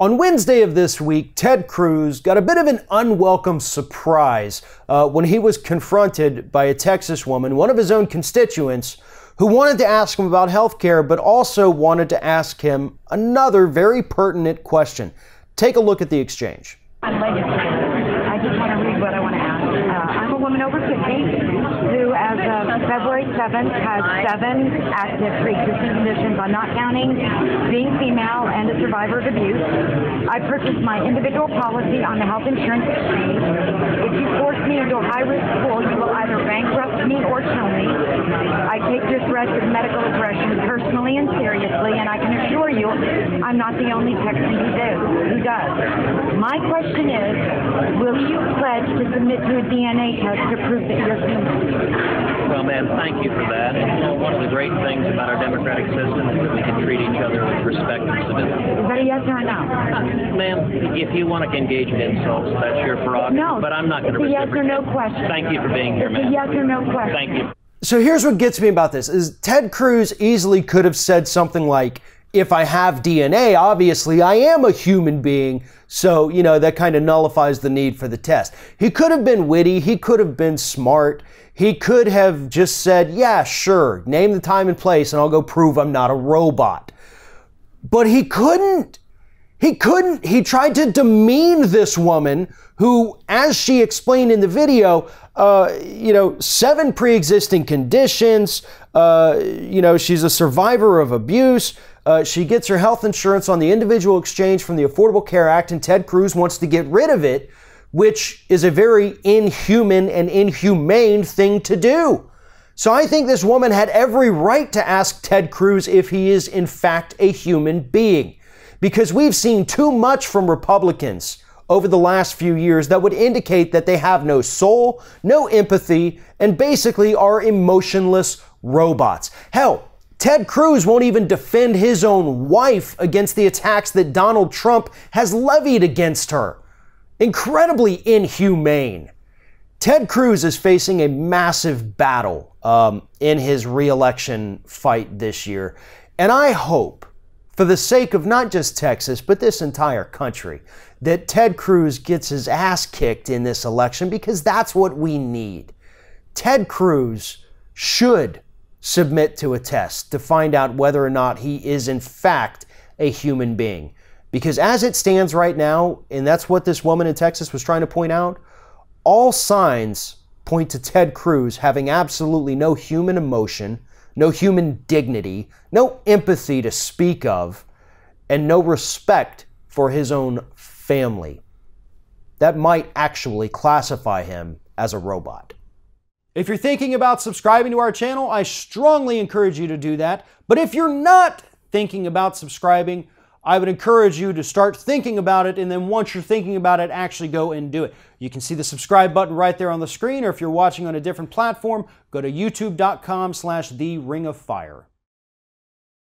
On Wednesday of this week, Ted Cruz got a bit of an unwelcome surprise when he was confronted by a Texas woman, one of his own constituents, who wanted to ask him about health care, but also wanted to ask him another very pertinent question. Take a look at the exchange. I'm legislator. I just want to read what I want to ask. I'm a woman over 50 who, as of February 7th, has 7 active pre-existing conditions. I'm not counting being female and a survivor of abuse. I purchased my individual policy on the health insurance exchange. If you force me into a high-risk pool, you will either bankrupt me or kill me. I take your threats of medical aggression personally and seriously, and I can assure you I'm not the only Texan who does. My question is, will you pledge to submit to a DNA test to prove that you're human? Well, ma'am, thank you for that. And, you know, one of the great things about our democratic system is that we can treat each other with respect and civility. Is that a yes or a no? Ma'am, if you want to engage in insults, that's your prerogative. No, but I'm not going to it's a yes or no question. Thank you for being here, ma'am. It's a yes or no question. Thank you. So here's what gets me about this, is Ted Cruz easily could have said something like, if I have DNA, obviously I am a human being, so, you know, that kind of nullifies the need for the test. He could have been witty, he could have been smart, he could have just said, yeah, sure, name the time and place and I'll go prove I'm not a robot. But he couldn't. He couldn't. He tried to demean this woman who, as she explained in the video, 7 pre-existing conditions, she's a survivor of abuse. She gets her health insurance on the individual exchange from the Affordable Care Act, and Ted Cruz wants to get rid of it, which is a very inhuman and inhumane thing to do. So I think this woman had every right to ask Ted Cruz if he is in fact a human being, because we've seen too much from Republicans over the last few years that would indicate that they have no soul, no empathy, and basically are emotionless robots. Hell, Ted Cruz won't even defend his own wife against the attacks that Donald Trump has levied against her. Incredibly inhumane. Ted Cruz is facing a massive battle in his re-election fight this year. And I hope, for the sake of not just Texas, but this entire country, that Ted Cruz gets his ass kicked in this election, because that's what we need. Ted Cruz should submit to a test to find out whether or not he is in fact a human being. Because as it stands right now, and that's what this woman in Texas was trying to point out, all signs point to Ted Cruz having absolutely no human emotion, no human dignity, no empathy to speak of, and no respect for his own family. That might actually classify him as a robot. If you're thinking about subscribing to our channel, I strongly encourage you to do that. But if you're not thinking about subscribing, I would encourage you to start thinking about it, and then once you're thinking about it, actually go and do it. You can see the subscribe button right there on the screen, or if you're watching on a different platform, go to youtube.com/theringofFire.